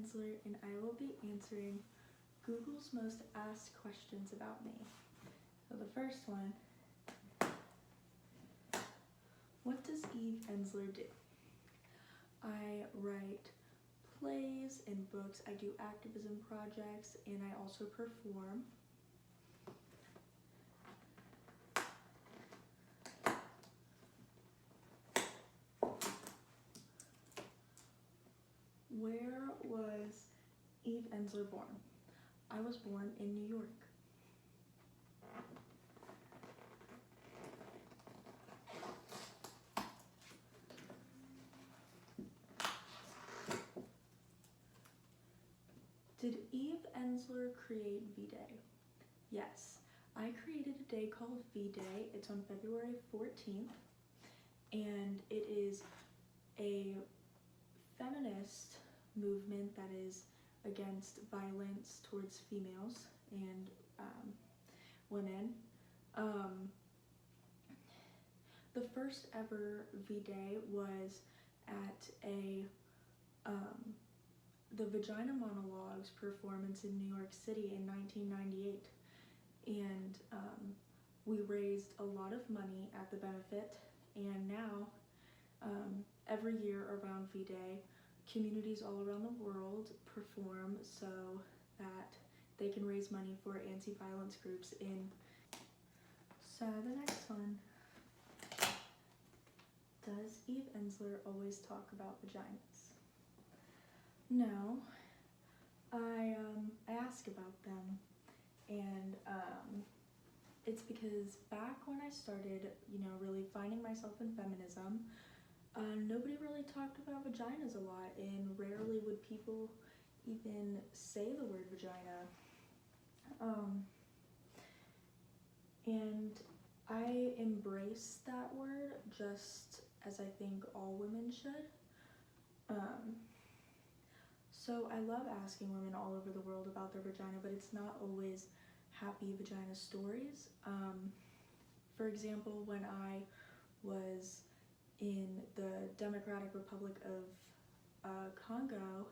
Ensler, and I will be answering Google's most asked questions about me. So the first one, what does Eve Ensler do? I write plays and books, I do activism projects, and I also perform. Where was Eve Ensler born? I was born in New York. Did Eve Ensler create V-Day? Yes, I created a day called V-Day. It's on February 14th, and it is a feminist movement that is against violence towards females and women. The first ever V-Day was at the Vagina Monologues performance in New York City in 1998, and we raised a lot of money at the benefit, and now every year around V-Day, communities all around the world perform so that they can raise money for anti-violence groups in. So the next one, does Eve Ensler always talk about vaginas? No, I ask about them, and it's because back when I started, really finding myself in feminism, nobody really talked about vaginas a lot, and rarely would people even say the word vagina. And I embrace that word just as I think all women should. So I love asking women all over the world about their vagina, but it's not always happy vagina stories. For example, when I was in the Democratic Republic of Congo,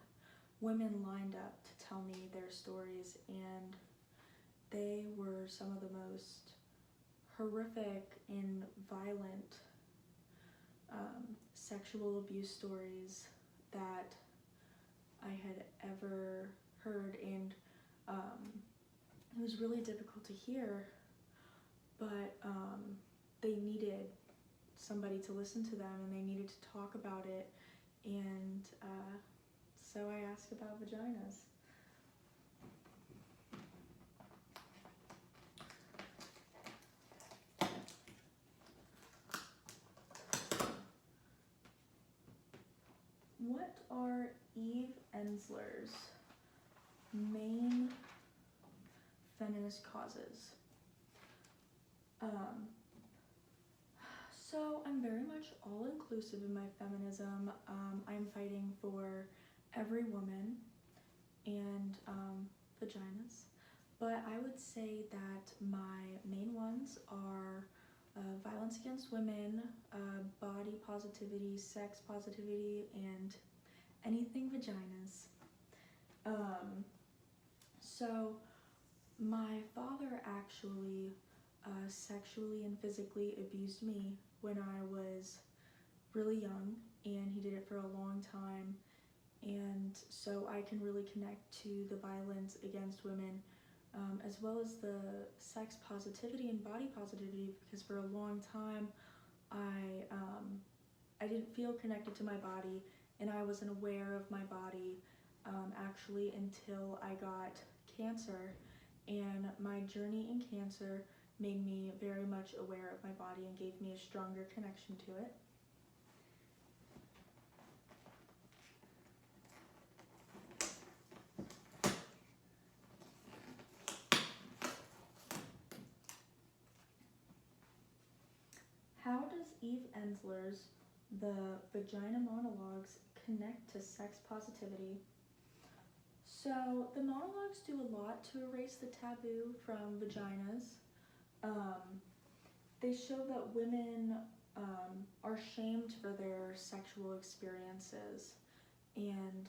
women lined up to tell me their stories, and they were some of the most horrific and violent sexual abuse stories that I had ever heard, and it was really difficult to hear, but they needed somebody to listen to them, and they needed to talk about it, and so I asked about vaginas. What are Eve Ensler's main feminist causes? So I'm very much all-inclusive in my feminism. I'm fighting for every woman and vaginas, but I would say that my main ones are violence against women, body positivity, sex positivity, and anything vaginas. So my father actually sexually and physically abused me when I was really young, and he did it for a long time, and so I can really connect to the violence against women, as well as the sex positivity and body positivity, because for a long time I didn't feel connected to my body, and I wasn't aware of my body actually until I got cancer, and my journey in cancer made me very much aware of my body and gave me a stronger connection to it. How does Eve Ensler's The Vagina Monologues connect to sex positivity? So the monologues do a lot to erase the taboo from vaginas. They show that women are shamed for their sexual experiences, and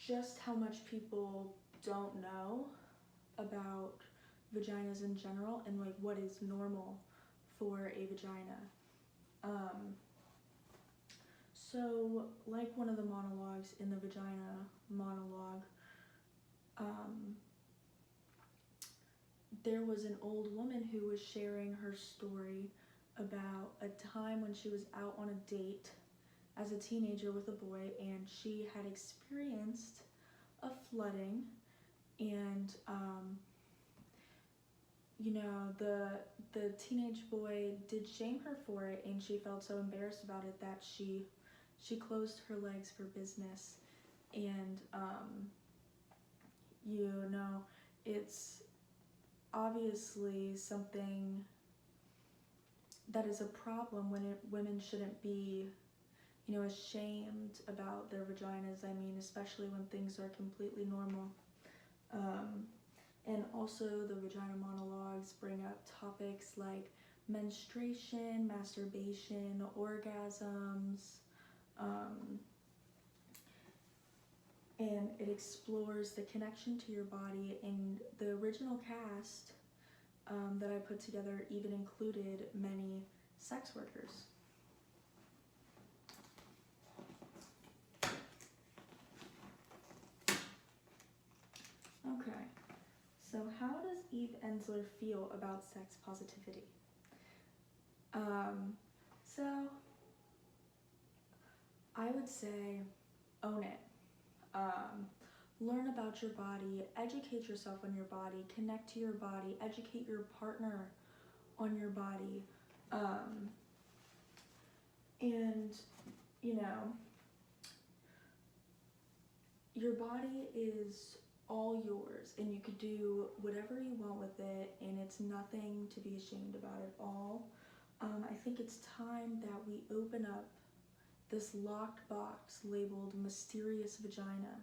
just how much people don't know about vaginas in general and like what is normal for a vagina. So like one of the monologues in the vagina monologue, there was an old woman who was sharing her story about a time when she was out on a date as a teenager with a boy, and she had experienced a flooding, and the teenage boy did shame her for it, and she felt so embarrassed about it that she closed her legs for business. And it's obviously something that is a problem when women shouldn't be, ashamed about their vaginas. I mean, especially when things are completely normal. And also the vagina monologues bring up topics like menstruation, masturbation, orgasms, and it explores the connection to your body. And the original cast that I put together even included many sex workers. Okay, so how does Eve Ensler feel about sex positivity? So I would say own it. Learn about your body, educate yourself on your body, connect to your body, educate your partner on your body. And, your body is all yours, and you could do whatever you want with it, and it's nothing to be ashamed about at all. I think it's time that we open up this locked box labeled mysterious vagina,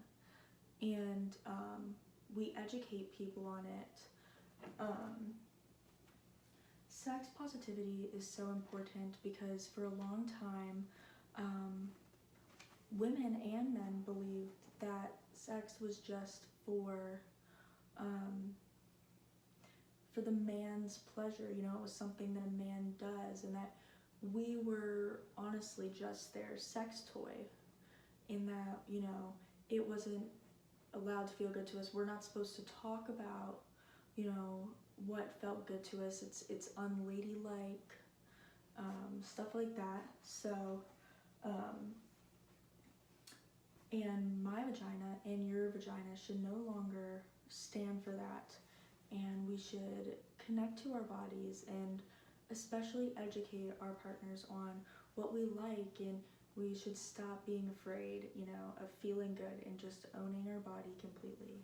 and we educate people on it. Sex positivity is so important because for a long time, women and men believed that sex was just for the man's pleasure. It was something that a man does, and that we were honestly just their sex toy, in that, it wasn't allowed to feel good to us. We're not supposed to talk about, what felt good to us. It's unladylike, stuff like that. So, and my vagina and your vagina should no longer stand for that. And we should connect to our bodies and especially educate our partners on what we like, and we should stop being afraid, of feeling good and just owning our body completely.